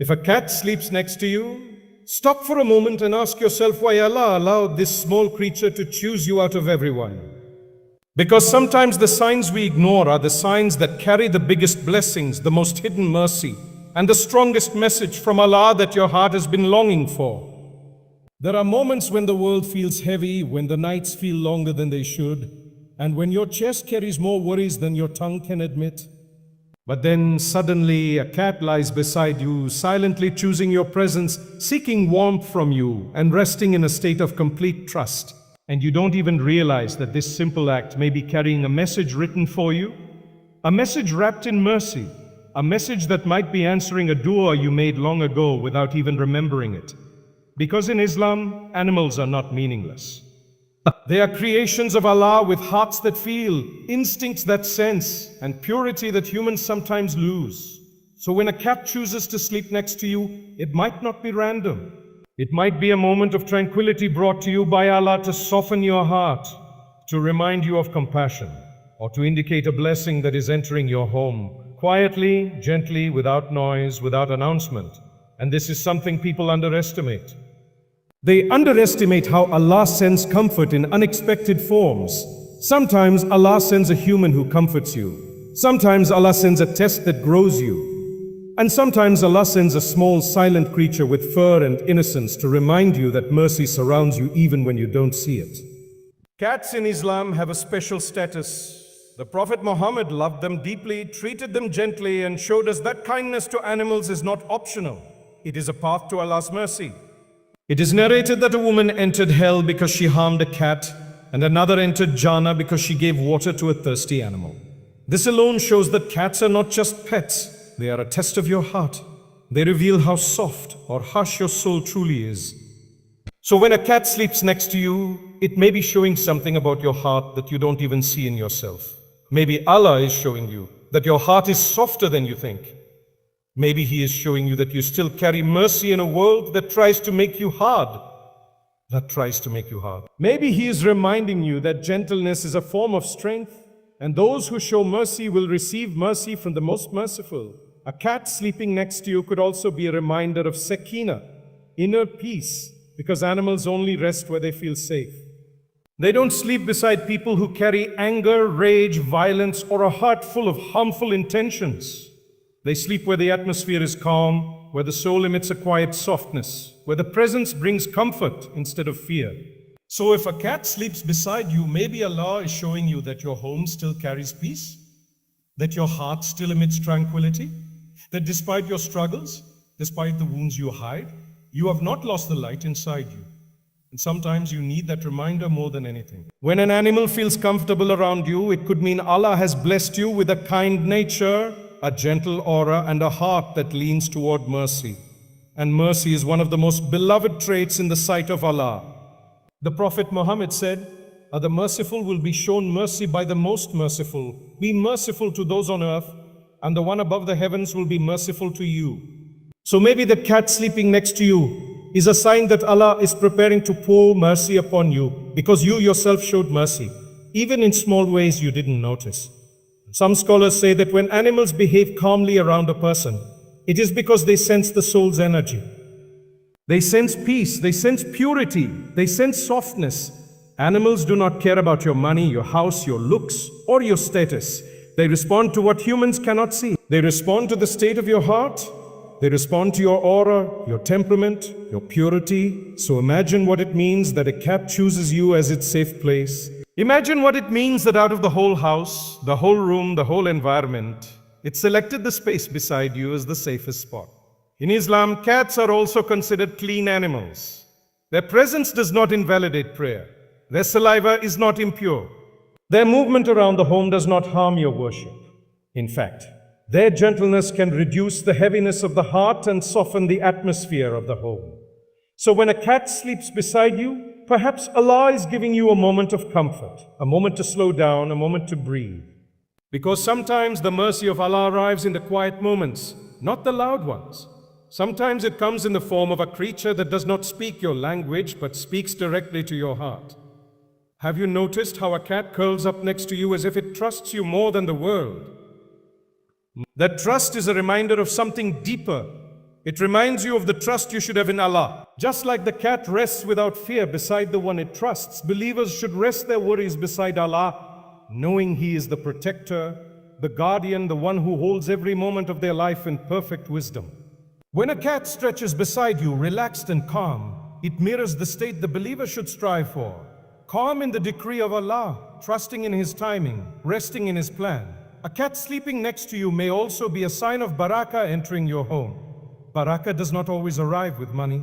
If a cat sleeps next to you, stop for a moment and ask yourself why Allah allowed this small creature to choose you out of everyone. Because sometimes the signs we ignore are the signs that carry the biggest blessings, the most hidden mercy, and the strongest message from Allah that your heart has been longing for. There are moments when the world feels heavy, when the nights feel longer than they should, and when your chest carries more worries than your tongue can admit. But then suddenly a cat lies beside you, silently choosing your presence, seeking warmth from you, and resting in a state of complete trust. And you don't even realize that this simple act may be carrying a message written for you, a message wrapped in mercy, a message that might be answering a dua you made long ago without even remembering it. Because in Islam, animals are not meaningless. They are creations of Allah with hearts that feel, instincts that sense, and purity that humans sometimes lose. So when a cat chooses to sleep next to you, it might not be random. It might be a moment of tranquility brought to you by Allah to soften your heart, to remind you of compassion, or to indicate a blessing that is entering your home, quietly, gently, without noise, without announcement. And this is something people underestimate. They underestimate how Allah sends comfort in unexpected forms. Sometimes Allah sends a human who comforts you. Sometimes Allah sends a test that grows you. And sometimes Allah sends a small silent creature with fur and innocence to remind you that mercy surrounds you even when you don't see it. Cats in Islam have a special status. The Prophet Muhammad loved them deeply, treated them gently, and showed us that kindness to animals is not optional. It is a path to Allah's mercy. It is narrated that a woman entered hell because she harmed a cat, and another entered Jannah because she gave water to a thirsty animal. This alone shows that cats are not just pets, they are a test of your heart. They reveal how soft or harsh your soul truly is. So when a cat sleeps next to you, it may be showing something about your heart that you don't even see in yourself. Maybe Allah is showing you that your heart is softer than you think. Maybe He is showing you that you still carry mercy in a world that tries to make you hard. Maybe He is reminding you that gentleness is a form of strength, and those who show mercy will receive mercy from the most merciful. A cat sleeping next to you could also be a reminder of sakina, inner peace, because animals only rest where they feel safe. They don't sleep beside people who carry anger, rage, violence, or a heart full of harmful intentions. They sleep where the atmosphere is calm, where the soul emits a quiet softness, where the presence brings comfort instead of fear. So if a cat sleeps beside you, maybe Allah is showing you that your home still carries peace, that your heart still emits tranquility, that despite your struggles, despite the wounds you hide, you have not lost the light inside you. And sometimes you need that reminder more than anything. When an animal feels comfortable around you, it could mean Allah has blessed you with a kind nature, a gentle aura, and a heart that leans toward mercy. And mercy is one of the most beloved traits in the sight of Allah. The Prophet Muhammad said, "The merciful will be shown mercy by the most merciful. Be merciful to those on earth, and the one above the heavens will be merciful to you." So maybe the cat sleeping next to you is a sign that Allah is preparing to pour mercy upon you, because you yourself showed mercy, even in small ways you didn't notice. Some scholars say that when animals behave calmly around a person, it is because they sense the soul's energy. They sense peace, they sense purity, they sense softness. Animals do not care about your money, your house, your looks, or your status. They respond to what humans cannot see. They respond to the state of your heart. They respond to your aura, your temperament, your purity. So imagine what it means that a cat chooses you as its safe place. Imagine what it means that out of the whole house, the whole room, the whole environment, it selected the space beside you as the safest spot. In Islam, cats are also considered clean animals. Their presence does not invalidate prayer. Their saliva is not impure. Their movement around the home does not harm your worship. In fact, their gentleness can reduce the heaviness of the heart and soften the atmosphere of the home. So when a cat sleeps beside you, perhaps Allah is giving you a moment of comfort, a moment to slow down, a moment to breathe. Because sometimes the mercy of Allah arrives in the quiet moments, not the loud ones. Sometimes it comes in the form of a creature that does not speak your language, but speaks directly to your heart. Have you noticed how a cat curls up next to you as if it trusts you more than the world? That trust is a reminder of something deeper, It reminds you of the trust you should have in Allah. Just like the cat rests without fear beside the one it trusts, believers should rest their worries beside Allah, knowing He is the protector, the guardian, the one who holds every moment of their life in perfect wisdom. When a cat stretches beside you, relaxed and calm, it mirrors the state the believer should strive for. Calm in the decree of Allah, trusting in His timing, resting in His plan. A cat sleeping next to you may also be a sign of Barakah entering your home. Barakah does not always arrive with money.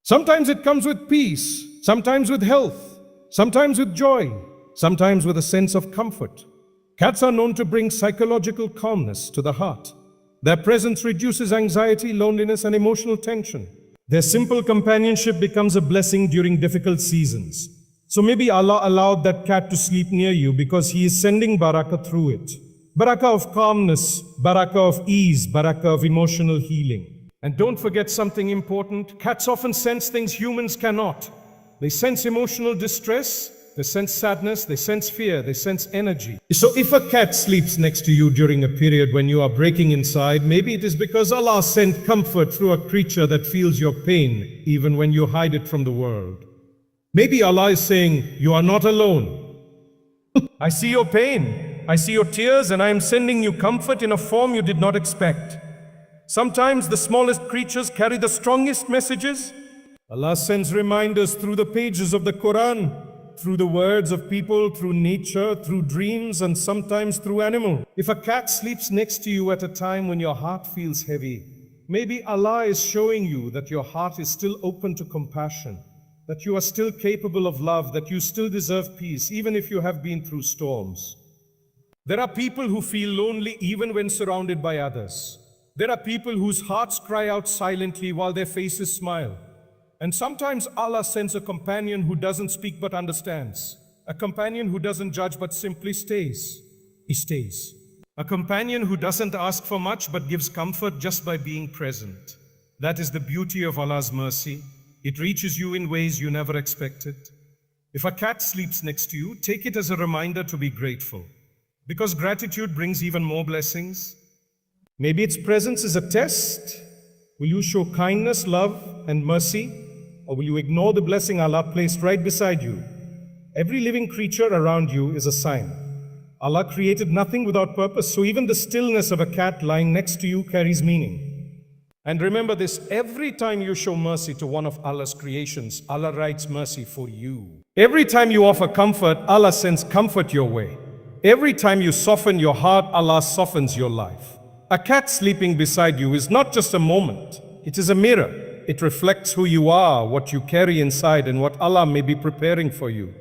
Sometimes it comes with peace, sometimes with health, sometimes with joy, sometimes with a sense of comfort. Cats are known to bring psychological calmness to the heart. Their presence reduces anxiety, loneliness, and emotional tension. Their simple companionship becomes a blessing during difficult seasons. So maybe Allah allowed that cat to sleep near you because He is sending Barakah through it. Barakah of calmness, Barakah of ease, Barakah of emotional healing. And don't forget something important. Cats often sense things humans cannot. They sense emotional distress, they sense sadness, they sense fear, they sense energy. So if a cat sleeps next to you during a period when you are breaking inside, maybe it is because Allah sent comfort through a creature that feels your pain, even when you hide it from the world. Maybe Allah is saying, you are not alone. I see your pain. I see your tears, and I am sending you comfort in a form you did not expect. Sometimes the smallest creatures carry the strongest messages. Allah sends reminders through the pages of the Quran, through the words of people, through nature, through dreams, and sometimes through animals. If a cat sleeps next to you at a time when your heart feels heavy, maybe Allah is showing you that your heart is still open to compassion, that you are still capable of love, that you still deserve peace, even if you have been through storms. There are people who feel lonely even when surrounded by others. There are people whose hearts cry out silently while their faces smile. And sometimes Allah sends a companion who doesn't speak but understands. A companion who doesn't judge but simply stays. He stays. A companion who doesn't ask for much but gives comfort just by being present. That is the beauty of Allah's mercy. It reaches you in ways you never expected. If a cat sleeps next to you, take it as a reminder to be grateful. Because gratitude brings even more blessings. Maybe its presence is a test. Will you show kindness, love, and mercy? Or will you ignore the blessing Allah placed right beside you? Every living creature around you is a sign. Allah created nothing without purpose, so even the stillness of a cat lying next to you carries meaning. And remember this, every time you show mercy to one of Allah's creations, Allah writes mercy for you. Every time you offer comfort, Allah sends comfort your way. Every time you soften your heart, Allah softens your life. A cat sleeping beside you is not just a moment, it is a mirror. It reflects who you are, what you carry inside, and what Allah may be preparing for you.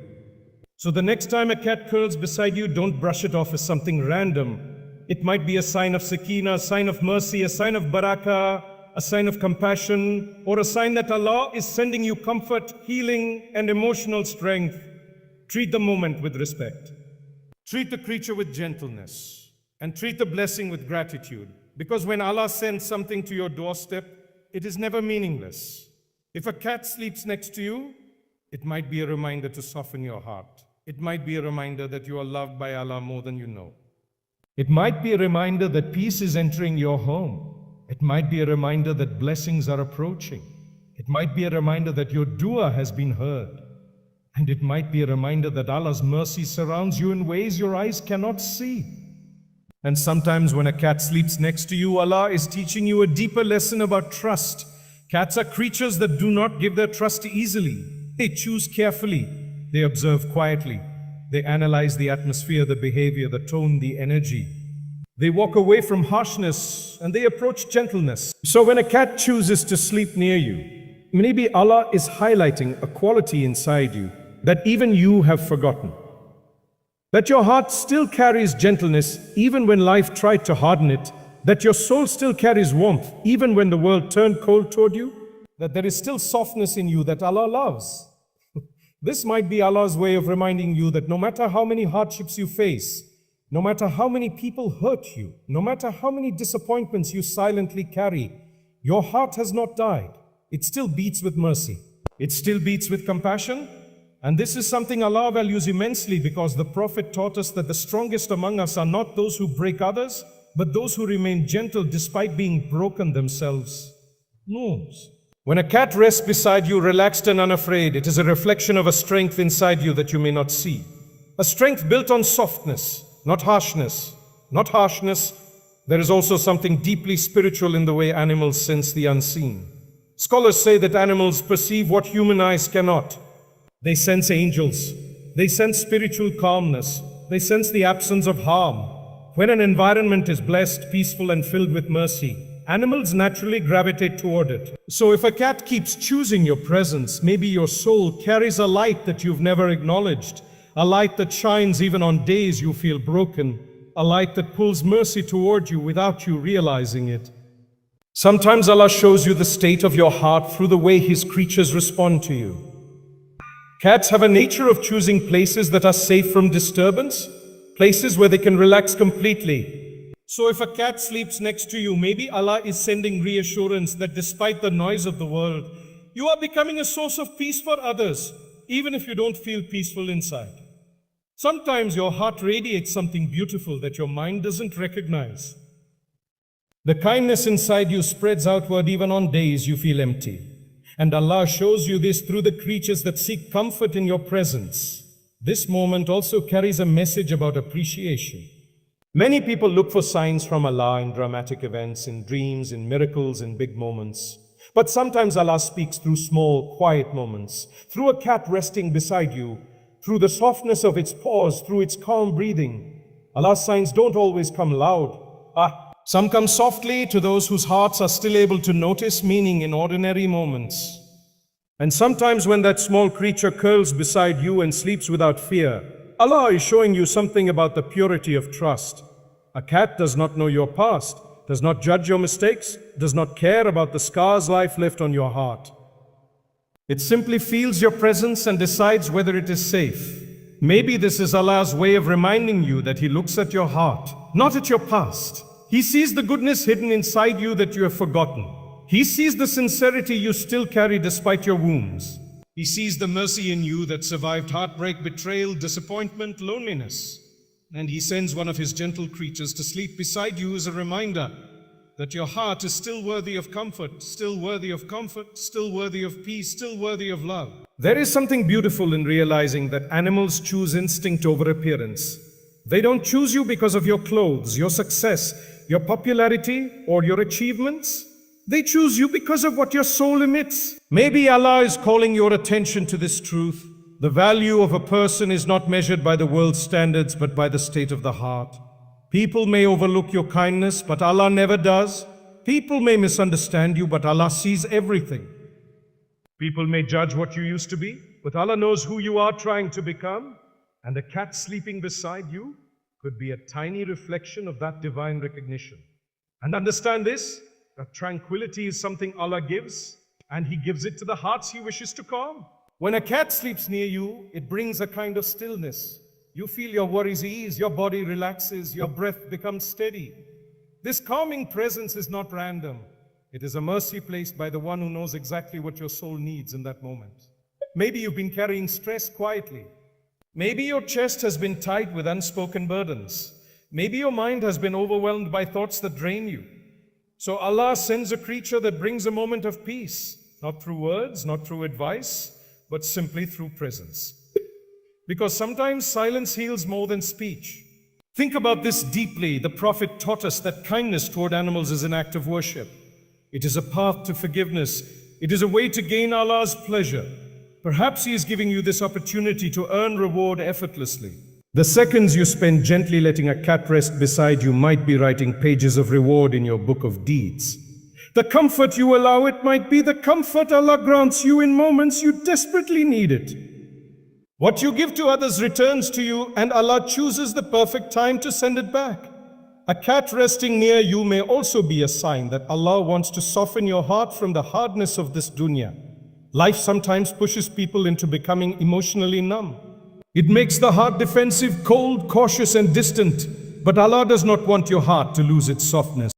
So the next time a cat curls beside you, don't brush it off as something random. It might be a sign of sakina, a sign of mercy, a sign of barakah, a sign of compassion, or a sign that Allah is sending you comfort, healing, and emotional strength. Treat the moment with respect. Treat the creature with gentleness, and treat the blessing with gratitude. Because when Allah sends something to your doorstep, it is never meaningless. If a cat sleeps next to you, it might be a reminder to soften your heart. It might be a reminder that you are loved by Allah more than you know. It might be a reminder that peace is entering your home. It might be a reminder that blessings are approaching. It might be a reminder that your dua has been heard. And it might be a reminder that Allah's mercy surrounds you in ways your eyes cannot see. And sometimes when a cat sleeps next to you, Allah is teaching you a deeper lesson about trust. Cats are creatures that do not give their trust easily. They choose carefully. They observe quietly. They analyze the atmosphere, the behavior, the tone, the energy. They walk away from harshness and they approach gentleness. So when a cat chooses to sleep near you, maybe Allah is highlighting a quality inside you that even you have forgotten. That your heart still carries gentleness even when life tried to harden it. That your soul still carries warmth even when the world turned cold toward you. That there is still softness in you that Allah loves. This might be Allah's way of reminding you that no matter how many hardships you face, no matter how many people hurt you, no matter how many disappointments you silently carry, your heart has not died. It still beats with mercy. It still beats with compassion. And this is something Allah values immensely because the Prophet taught us that the strongest among us are not those who break others, but those who remain gentle despite being broken themselves knows. When a cat rests beside you, relaxed and unafraid, it is a reflection of a strength inside you that you may not see. A strength built on softness, not harshness. Not harshness. There is also something deeply spiritual in the way animals sense the unseen. Scholars say that animals perceive what human eyes cannot. They sense angels. They sense spiritual calmness. They sense the absence of harm. When an environment is blessed, peaceful, and filled with mercy, animals naturally gravitate toward it. So if a cat keeps choosing your presence, maybe your soul carries a light that you've never acknowledged, a light that shines even on days you feel broken, a light that pulls mercy toward you without you realizing it. Sometimes Allah shows you the state of your heart through the way His creatures respond to you. Cats have a nature of choosing places that are safe from disturbance, places where they can relax completely. So if a cat sleeps next to you, maybe Allah is sending reassurance that despite the noise of the world, you are becoming a source of peace for others, even if you don't feel peaceful inside. Sometimes your heart radiates something beautiful that your mind doesn't recognize. The kindness inside you spreads outward even on days you feel empty. And Allah shows you this through the creatures that seek comfort in your presence. This moment also carries a message about appreciation. Many people look for signs from Allah in dramatic events, in dreams, in miracles, in big moments. But sometimes Allah speaks through small, quiet moments, through a cat resting beside you, through the softness of its paws, through its calm breathing. Allah's signs don't always come loud. Some come softly to those whose hearts are still able to notice meaning in ordinary moments. And sometimes when that small creature curls beside you and sleeps without fear, Allah is showing you something about the purity of trust. A cat does not know your past, does not judge your mistakes, does not care about the scars life left on your heart. It simply feels your presence and decides whether it is safe. Maybe this is Allah's way of reminding you that He looks at your heart, not at your past. He sees the goodness hidden inside you that you have forgotten. He sees the sincerity you still carry despite your wounds. He sees the mercy in you that survived heartbreak, betrayal, disappointment, loneliness. And He sends one of His gentle creatures to sleep beside you as a reminder that your heart is still worthy of comfort, still worthy of comfort, still worthy of peace, still worthy of love. There is something beautiful in realizing that animals choose instinct over appearance. They don't choose you because of your clothes, your success, your popularity, or your achievements. They choose you because of what your soul emits. Maybe Allah is calling your attention to this truth. The value of a person is not measured by the world's standards, but by the state of the heart. People may overlook your kindness, but Allah never does. People may misunderstand you, but Allah sees everything. People may judge what you used to be, but Allah knows who you are trying to become. And a cat sleeping beside you could be a tiny reflection of that divine recognition. And understand this, that tranquility is something Allah gives, and He gives it to the hearts He wishes to calm. When a cat sleeps near you, it brings a kind of stillness. You feel your worries ease, your body relaxes, your breath becomes steady. This calming presence is not random. It is a mercy placed by the one who knows exactly what your soul needs in that moment. Maybe you've been carrying stress quietly. Maybe your chest has been tight with unspoken burdens. Maybe your mind has been overwhelmed by thoughts that drain you. So Allah sends a creature that brings a moment of peace, not through words, not through advice, but simply through presence. Because sometimes silence heals more than speech. Think about this deeply. The Prophet taught us that kindness toward animals is an act of worship. It is a path to forgiveness. It is a way to gain Allah's pleasure. Perhaps He is giving you this opportunity to earn reward effortlessly. The seconds you spend gently letting a cat rest beside you might be writing pages of reward in your book of deeds. The comfort you allow it might be the comfort Allah grants you in moments you desperately need it. What you give to others returns to you, and Allah chooses the perfect time to send it back. A cat resting near you may also be a sign that Allah wants to soften your heart from the hardness of this dunya. Life sometimes pushes people into becoming emotionally numb. It makes the heart defensive, cold, cautious, and distant. But Allah does not want your heart to lose its softness.